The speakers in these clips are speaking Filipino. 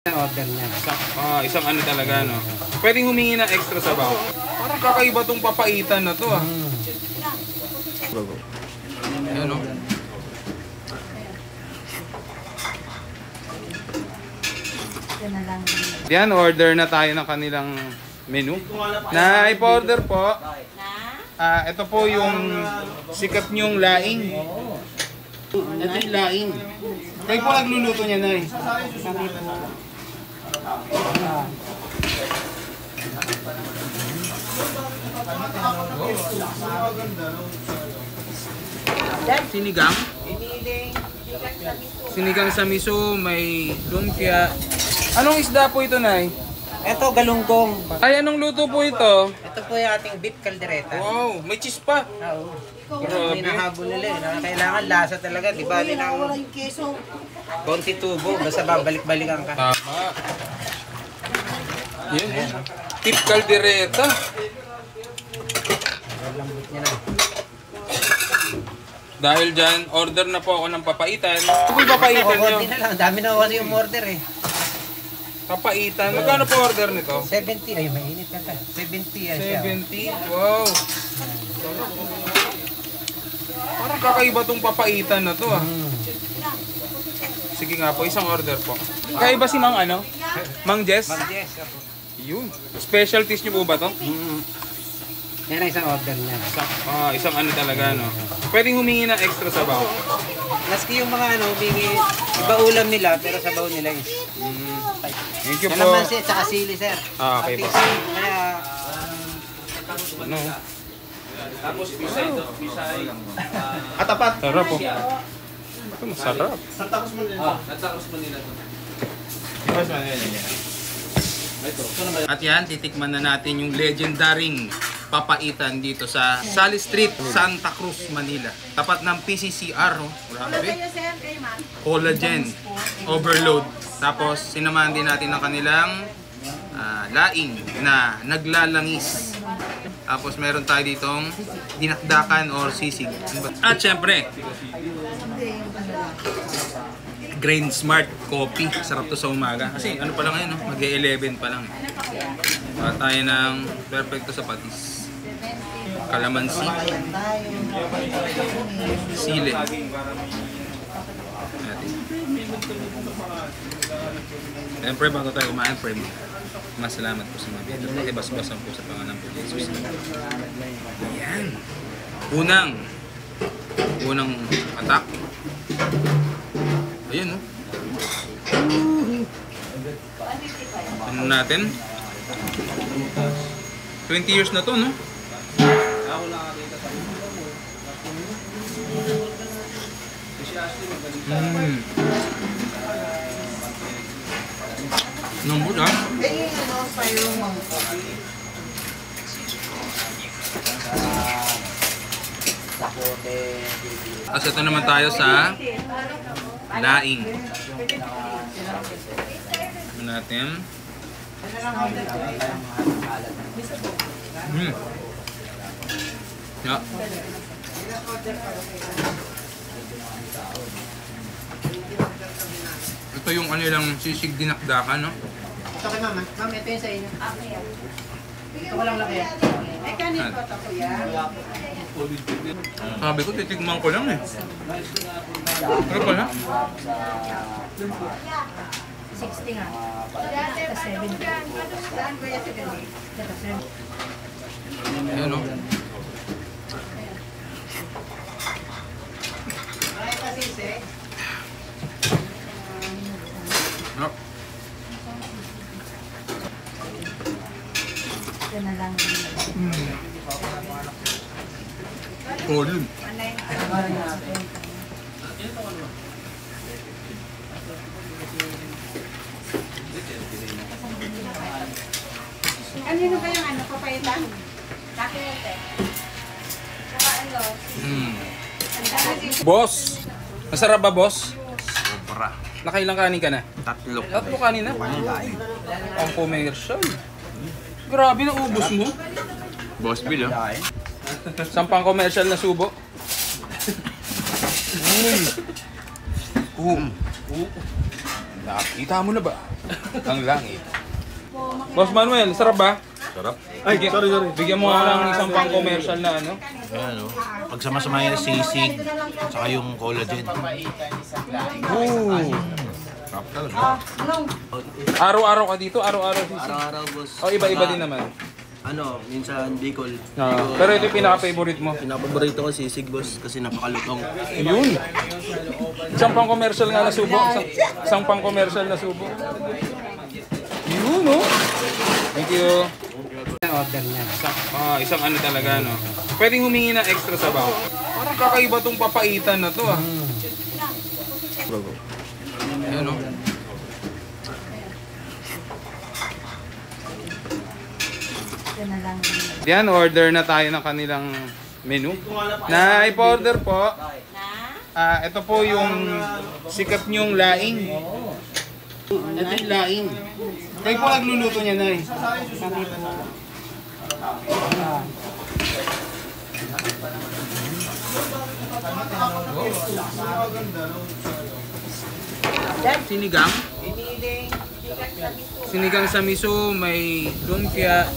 Order niya. Isang ano talaga, no? Pwedeng humingi ng extra sabaw. Parang kakaiba tong papaitan na to, ah. Ayan, no? Yan, order na tayo ng kanilang menu. Na-ipa-order po. Ito po yung sikat nyong laing. Ito yung laing. Kayo po nagluluto niya, Nay. Sinigang. Sinigang sa miso, may lumpia. Anong isda po ito, Nay? Ito, galunggong. Ay, anong luto po ito? Ito po yung ating beef caldereta. Wow, may cheese pa. Oo. Yung hinahabol nila eh. Kailangan lasa talaga. Di ba ng konti tubo. Basta babalik-balikan ka. Tama. Yan. Beef caldereta. Lambot niya na. Dahil dyan, order na po ako ng papaitan. Ito po yung papaitan nyo. Konti na lang. Dami na kasi yung order eh. Papaitan. Magkano po order nito? 70. Ay, mainit ka ka. 70 yan siya. 70? Wow. Parang kakaiba tong papaitan na to, ah. Sige nga po, isang order po. Kakaiba si Mang ano? Mang Jess? Mang Jess. Yun. Specialties nyo po ba to? Yan ang isang order niya. Isang ano talaga, no? Pwedeng humingi ng extra sabaw. Maski yung mga ano, humingi, iba ulam nila, pero sabaw nila is. Thank you po. Kalamansi at saka sili, sir. Okay po. Kaya, Ano? Tapos pisay ito, pisay. Atapat. Sarap po. Ito masarap. Natapos mo nila ito. At yan, titikman na natin yung legendaring papaitan dito sa Sally Street, Santa Cruz, Manila. Tapat ng PCCR, no? Grabe. Collagen, overload. Tapos, sinamahan din natin ang kanilang laing na naglalangis. Tapos, meron tayo ditong dinakdakan or sisig. At syempre, Grain Smart Coffee. Sarap to sa umaga. Kasi ano pa lang ngayon, no? Mag-11 pa lang. Para tayo ng perfecto sa patis. Kalamansi. Sili. Siyempre, bago tayo kumain, pray mo. Masalamat po sa mga biyado. Pakibas-basan po sa pangalan po Jesus. Ayan. Unang attack. Ayan, no? Ano natin? 20 years na to, no? Nambut, ha? As ito naman tayo sa laing. Ano natin? Yeah. Ito yung ano lang sisig dinakdakan, no? ito kay mama. Mama, ito yung sa inyo. Ito ko lang laki. Ay, kanin ko ito, kuya. Sabi ko, titikman ko lang eh. Ano pala? 60 nga. Sa 70. Ayan, no? No. Yan na lang. Volume. Ano yun ba yung ano, papaitan? Kakiyote. Saka ano? Boss! Masarap ba, boss? Sobra. Nakailang kanin ka na? Tatlo. Tatlo kanin na? Ang commercial. Grabe na ubos mo. Boss Bill, oh. Sampang commercial na subo. Nakita mo na ba? ang langit. Boss Manuel, sarap ba? Sarap. Ay, sorry. Bigyan mo nga lang isang pang commercial na ano. Ayan o. Pagsama-sama yung sisig, saka yung collagen. Ooh. Sarap talaga. Araw-araw ka dito? Araw-araw sisig? Araw-araw, boss. O iba-iba din naman. Ano, minsan Bicol. Pero ito yung pinaka-favorite mo. Pinapaborito ko sisig, boss, kasi napakalutong. Yun. Isang pang commercial nga na subo. Isang pang commercial na subo. Yun, no? Thank you. Order niya. Isang ano talaga, no? Pwedeng humingi ng extra sabaw. Parang kakaiba tong papaitan na to, ah. Ayan, no? Yan, order na tayo ng kanilang menu. Ipa-order po. Ito po yung sikat nyong laing. Ito yung laing. Kayo po nagluluto niya, Nay. Sinigang. Sinigang sa miso, may lumpia.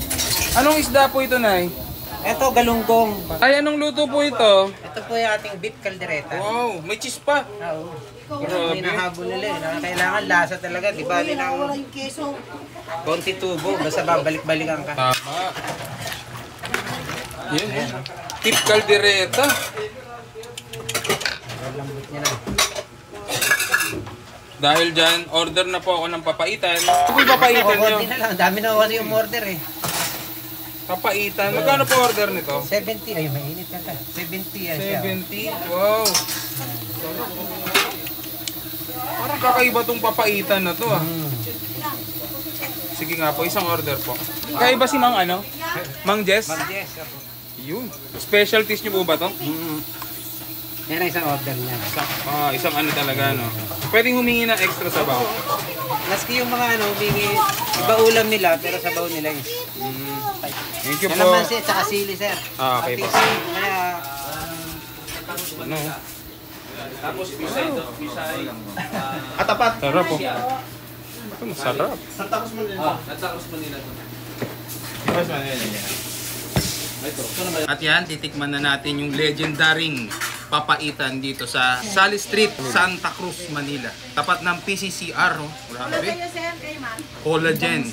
Anong isda po ito, Nay? Ito, galunggong. Ay, anong luto po ito? Ito po yung ating beef caldereta. Wow, may cheese pa. Oo. Yung hinahabol nila eh. Kailangan lasa talaga. Di ba ng konti tubo. Basta babalik-balikan ka. Tama. Yan, eh. Tip caldereta. Lambot niya na. Dahil dyan, order na po ako ng papaitan. Ano yung papaitan nyo? Konti na lang. Dami na kasi yung order eh. Papaitan. Magkano po order nito? 70. Ay, mainit ka ka. 70 yan siya. 70? Wow. Parang kakaiba tong papaitan na to, ah. Sige nga po, isang order po. Kakaiba si Mang ano? Mang Jess? Yes, ako. Yun. Specialties nyo po ba to? Yan ang isang order niya. Isang ano talaga, no? Pwedeng humingi ng extra sabaw. Maski yung mga ano, humingi, iba ulam nila, pero sabaw nila is. Thank you po. Kalamansi at saka sili, sir. Okay po. Kaya, Ano? Tapos pisa ito. Pisa ay... Atapat. Sarap po. Ito, masarap. Natapos Manila to. At yan, titikman na natin yung legendaring papaitan dito sa Sally Street, Santa Cruz, Manila. Tapat ng PCCR, no? Grabe. Collagen,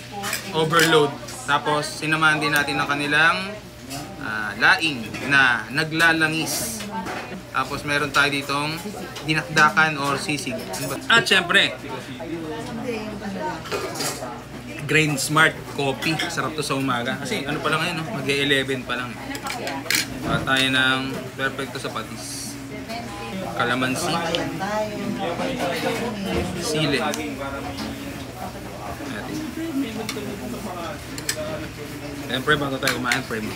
overload. Tapos, sinamahan din natin ng kanilang laing na naglalangis. Tapos, meron tayo ditong dinakdakan or sisig. At syempre, Grain Smart Coffee. Sarap to sa umaga. Kasi ano pa lang ngayon, no? Mag-11 pa lang. Tayo ng perfecto sa patis. Kalamansi. Sili. Atin. Siyempre, bago tayo kumain, pray mo.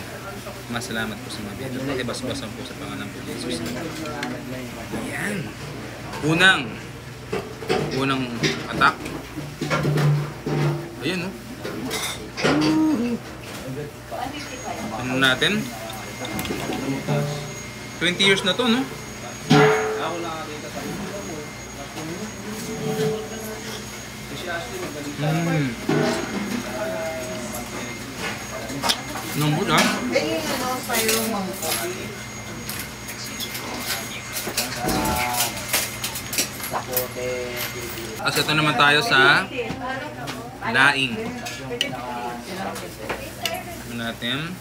Masalamat po sa mga biyado. Ibas-basan po sa pangalan po ni Jesus. Ayan. Unang attack. Ayan, no? Ano natin? 20 years na to, no? Nambut, ha? Tapos ito naman tayo sa laing. Ano natin?